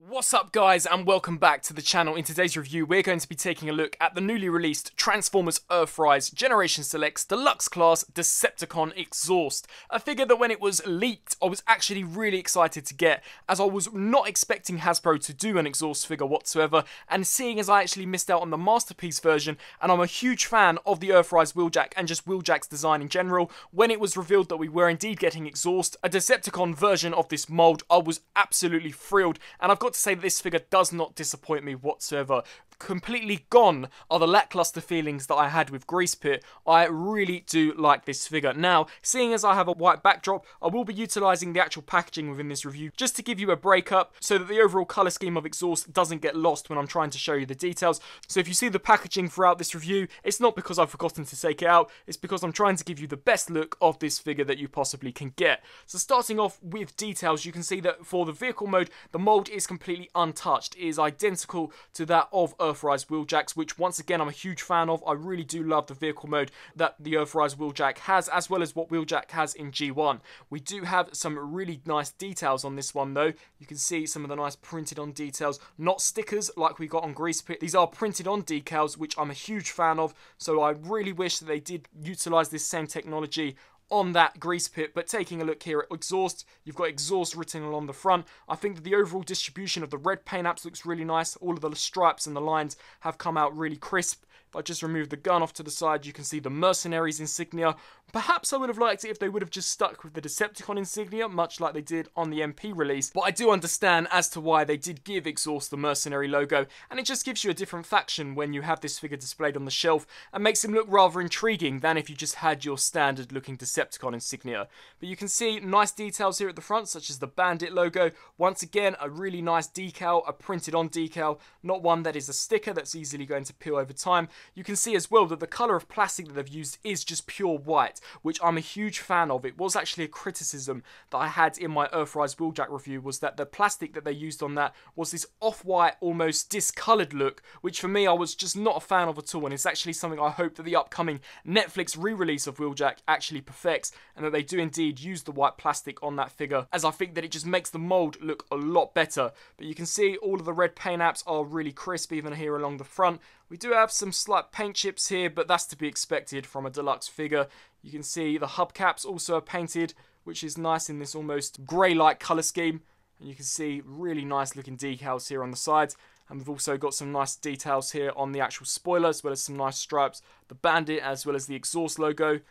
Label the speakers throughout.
Speaker 1: What's up guys, and welcome back to the channel. In today's review we're going to be taking a look at the newly released Transformers Earthrise Generation Selects Deluxe Class Decepticon Exhaust. A figure that when it was leaked I was actually really excited to get, as I was not expecting Hasbro to do an exhaust figure whatsoever, and seeing as I actually missed out on the Masterpiece version, and I'm a huge fan of the Earthrise Wheeljack and just Wheeljack's design in general, when it was revealed that we were indeed getting Exhaust, a Decepticon version of this mould, I was absolutely thrilled, and I've got to say that this figure does not disappoint me whatsoever. Completely gone are the lackluster feelings that I had with Grease Pit. I really do like this figure. Now, seeing as I have a white backdrop, I will be utilising the actual packaging within this review just to give you a breakup so that the overall colour scheme of Exhaust doesn't get lost when I'm trying to show you the details. So if you see the packaging throughout this review, it's not because I've forgotten to take it out, it's because I'm trying to give you the best look of this figure that you possibly can get. So starting off with details, you can see that for the vehicle mode, the mould is completely untouched. It is identical to that of Earthrise Wheeljacks, which once again I'm a huge fan of. I really do love the vehicle mode that the Earthrise Wheeljack has, as well as what Wheeljack has in G1. We do have some really nice details on this one though. You can see some of the nice printed on details, not stickers like we got on Grease Pit. These are printed on decals, which I'm a huge fan of, so I really wish that they did utilise this same technology on that Grease Pit. But taking a look here at Exhaust, you've got Exhaust written along the front. I think that the overall distribution of the red paint apps looks really nice. All of the stripes and the lines have come out really crisp. If I just remove the gun off to the side, you can see the Mercenaries insignia. Perhaps I would have liked it if they would have just stuck with the Decepticon insignia, much like they did on the MP release. But I do understand as to why they did give Exhaust the Mercenary logo, and it just gives you a different faction when you have this figure displayed on the shelf, and makes him look rather intriguing than if you just had your standard looking Decepticon insignia. But you can see nice details here at the front, such as the Bandit logo. Once again, a really nice decal, a printed on decal, not one that is a sticker that's easily going to peel over time. You can see as well that the colour of plastic that they've used is just pure white, which I'm a huge fan of. It was actually a criticism that I had in my Earthrise Wheeljack review, was that the plastic that they used on that was this off-white, almost discoloured look, which for me I was just not a fan of at all, and it's actually something I hope that the upcoming Netflix re-release of Wheeljack actually perfects, and that they do indeed use the white plastic on that figure, as I think that it just makes the mould look a lot better. But you can see all of the red paint apps are really crisp, even here along the front. We do have some slight paint chips here, but that's to be expected from a deluxe figure. You can see the hubcaps also are painted, which is nice in this almost grey-like colour scheme. And you can see really nice looking decals here on the sides. And we've also got some nice details here on the actual spoiler, as well as some nice stripes, the Bandit, as well as the Exhaust logo.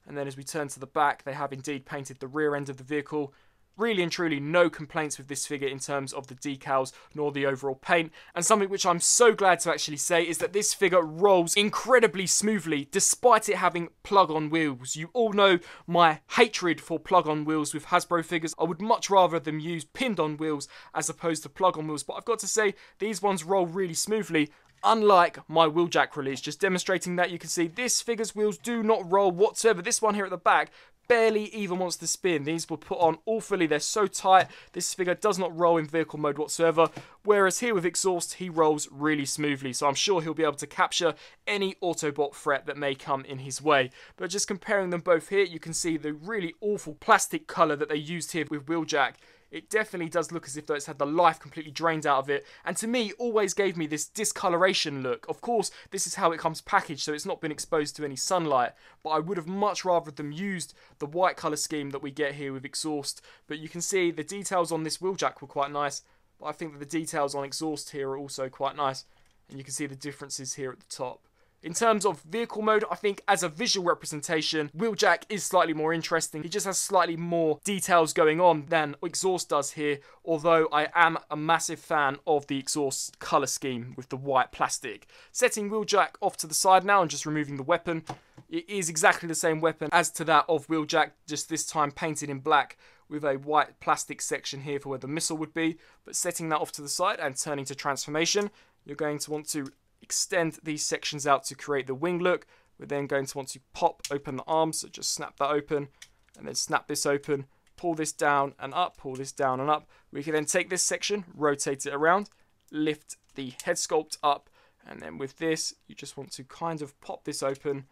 Speaker 1: And then as we turn to the back, they have indeed painted the rear end of the vehicle. Really and truly no complaints with this figure in terms of the decals nor the overall paint. And something which I'm so glad to actually say is that this figure rolls incredibly smoothly despite it having plug-on wheels. You all know my hatred for plug-on wheels with Hasbro figures. I would much rather them use pinned-on wheels as opposed to plug-on wheels. But I've got to say, these ones roll really smoothly, unlike my Wheeljack release. Just demonstrating that, you can see this figure's wheels do not roll whatsoever. This one here at the back barely even wants to spin. These were put on awfully, they're so tight. This figure does not roll in vehicle mode whatsoever, whereas here with Exhaust he rolls really smoothly, so I'm sure he'll be able to capture any Autobot threat that may come in his way. But just comparing them both here, you can see the really awful plastic colour that they used here with Wheeljack. It definitely does look as if though it's had the life completely drained out of it, and to me always gave me this discoloration look. Of course, this is how it comes packaged, so it's not been exposed to any sunlight, but I would have much rather them used the white colour scheme that we get here with Exhaust. But you can see the details on this Wheeljack were quite nice, but I think that the details on Exhaust here are also quite nice, and you can see the differences here at the top. In terms of vehicle mode, I think as a visual representation, Wheeljack is slightly more interesting. He just has slightly more details going on than Exhaust does here, although I am a massive fan of the Exhaust colour scheme with the white plastic. Setting Wheeljack off to the side now and just removing the weapon. It is exactly the same weapon as to that of Wheeljack, just this time painted in black with a white plastic section here for where the missile would be. But setting that off to the side and turning to transformation, you're going to want to extend these sections out to create the wing look. We're then going to want to pop open the arms, so just snap that open and then snap this open, pull this down and up, pull this down and up. We can then take this section, rotate it around, lift the head sculpt up, and then with this you just want to kind of pop this open,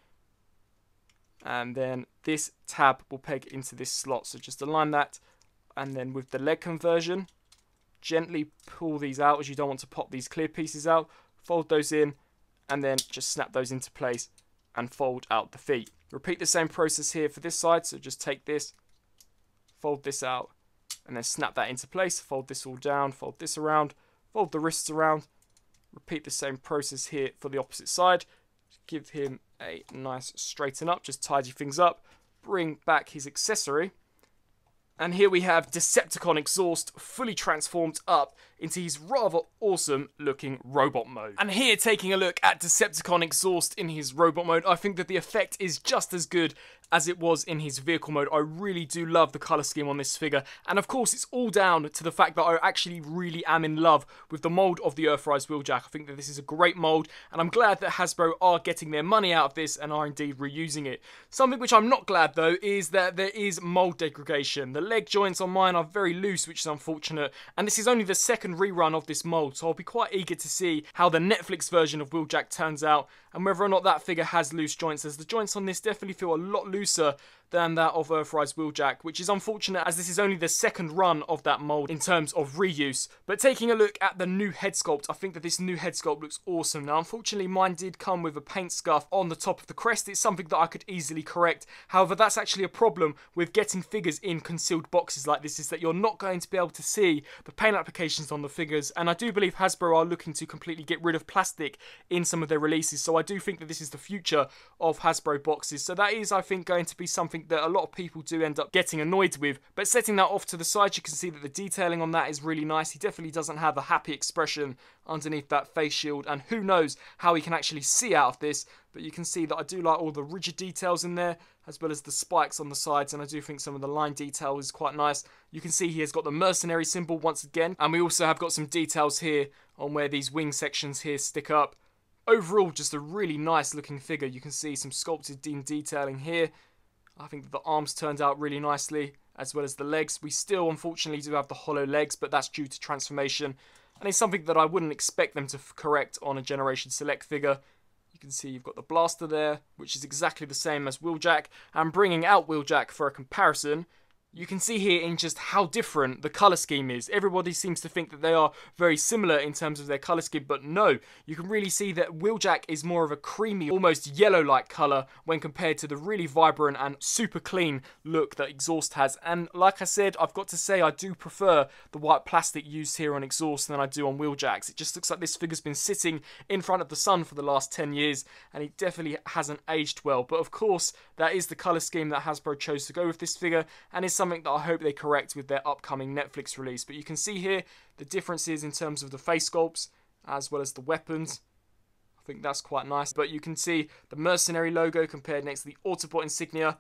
Speaker 1: and then this tab will peg into this slot, so just align that. And then with the leg conversion, gently pull these out, as you don't want to pop these clear pieces out. Fold those in, and then just snap those into place and fold out the feet. Repeat the same process here for this side, so just take this, fold this out, and then snap that into place. Fold this all down, fold this around, fold the wrists around. Repeat the same process here for the opposite side. Give him a nice straighten up, just tidy things up. Bring back his accessory. And here we have Decepticon Exhaust fully transformed up into his rather awesome looking robot mode. And here, taking a look at Decepticon Exhaust in his robot mode, I think that the effect is just as good as it was in his vehicle mode. I really do love the colour scheme on this figure, and of course it's all down to the fact that I actually really am in love with the mould of the Earthrise Wheeljack. I think that this is a great mould, and I'm glad that Hasbro are getting their money out of this and are indeed reusing it. Something which I'm not glad though is that there is mould degradation. The leg joints on mine are very loose, which is unfortunate, and this is only the second rerun of this mould, so I'll be quite eager to see how the Netflix version of Wheeljack turns out and whether or not that figure has loose joints, as the joints on this definitely feel a lot looser than that of Earthrise Wheeljack, which is unfortunate as this is only the second run of that mould in terms of reuse. But taking a look at the new head sculpt, I think that this new head sculpt looks awesome. Now unfortunately mine did come with a paint scuff on the top of the crest. It's something that I could easily correct. However, that's actually a problem with getting figures in concealed boxes like this, is that you're not going to be able to see the paint applications on the figures, and I do believe Hasbro are looking to completely get rid of plastic in some of their releases, so I do think that this is the future of Hasbro boxes. So that is, I think, going to be something that a lot of people do end up getting annoyed with. But setting that off to the side, you can see that the detailing on that is really nice. He definitely doesn't have a happy expression underneath that face shield, and who knows how he can actually see out of this. But you can see that I do like all the rigid details in there, as well as the spikes on the sides, and I do think some of the line detail is quite nice. You can see he has got the mercenary symbol once again, and we also have got some details here on where these wing sections here stick up. Overall, just a really nice looking figure. You can see some sculpted detailing here. I think that the arms turned out really nicely, as well as the legs. We still, unfortunately, do have the hollow legs, but that's due to transformation, and it's something that I wouldn't expect them to correct on a Generation Select figure. You can see you've got the blaster there, which is exactly the same as Wheeljack, and bringing out Wheeljack for a comparison, you can see here in just how different the colour scheme is. Everybody seems to think that they are very similar in terms of their colour scheme, but no. You can really see that Wheeljack is more of a creamy, almost yellow-like colour when compared to the really vibrant and super clean look that Exhaust has. And like I said, I've got to say I do prefer the white plastic used here on Exhaust than I do on Wheeljack's. It just looks like this figure's been sitting in front of the sun for the last 10 years, and he definitely hasn't aged well. But of course, that is the colour scheme that Hasbro chose to go with this figure, and it's something that I hope they correct with their upcoming Netflix release. But you can see here the differences in terms of the face sculpts as well as the weapons. I think that's quite nice. But you can see the mercenary logo compared next to the Autobot insignia.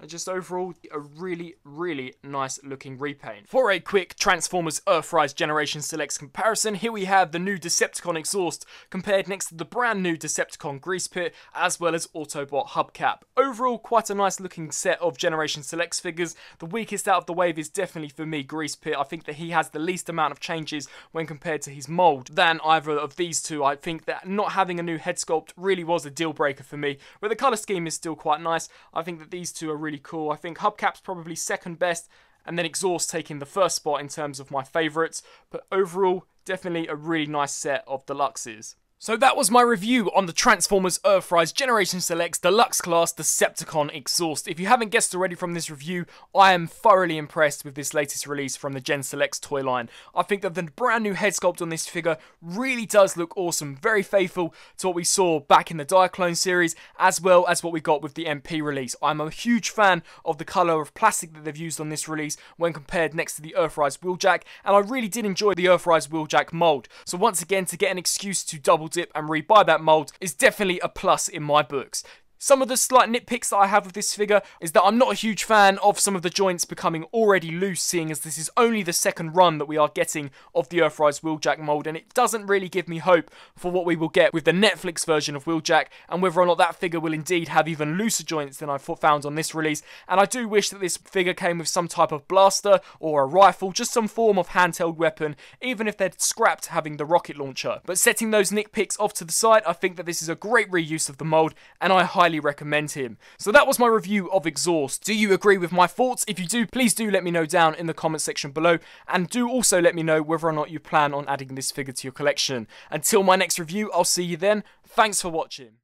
Speaker 1: And just overall, a really, really nice looking repaint. For a quick Transformers Earthrise Generation Selects comparison, here we have the new Decepticon Exhaust compared next to the brand new Decepticon Grease Pit, as well as Autobot Hubcap. Overall, quite a nice looking set of Generation Selects figures. The weakest out of the wave is definitely, for me, Grease Pit. I think that he has the least amount of changes when compared to his mould than either of these two. I think that not having a new head sculpt really was a deal breaker for me, but the colour scheme is still quite nice. I think that these two are really cool. I think Hubcap's probably second best, and then Exhaust taking the first spot in terms of my favourites, but overall, definitely a really nice set of Deluxes. So that was my review on the Transformers Earthrise Generation Selects Deluxe Class Decepticon Exhaust. If you haven't guessed already from this review, I am thoroughly impressed with this latest release from the Gen Selects toy line. I think that the brand new head sculpt on this figure really does look awesome, very faithful to what we saw back in the Diaclone series, as well as what we got with the MP release. I'm a huge fan of the colour of plastic that they've used on this release when compared next to the Earthrise Wheeljack, and I really did enjoy the Earthrise Wheeljack mould. So once again, to get an excuse to double dip and rebuy that mould is definitely a plus in my books. Some of the slight nitpicks that I have with this figure is that I'm not a huge fan of some of the joints becoming already loose, seeing as this is only the second run that we are getting of the Earthrise Wheeljack mould, and it doesn't really give me hope for what we will get with the Netflix version of Wheeljack, and whether or not that figure will indeed have even looser joints than I found on this release. And I do wish that this figure came with some type of blaster or a rifle, just some form of handheld weapon, even if they'd scrapped having the rocket launcher. But setting those nitpicks off to the side, I think that this is a great reuse of the mould, and I highly highly recommend him. So that was my review of Exhaust. Do you agree with my thoughts? If you do, please do let me know down in the comment section below, and do also let me know whether or not you plan on adding this figure to your collection. Until my next review, I'll see you then. Thanks for watching.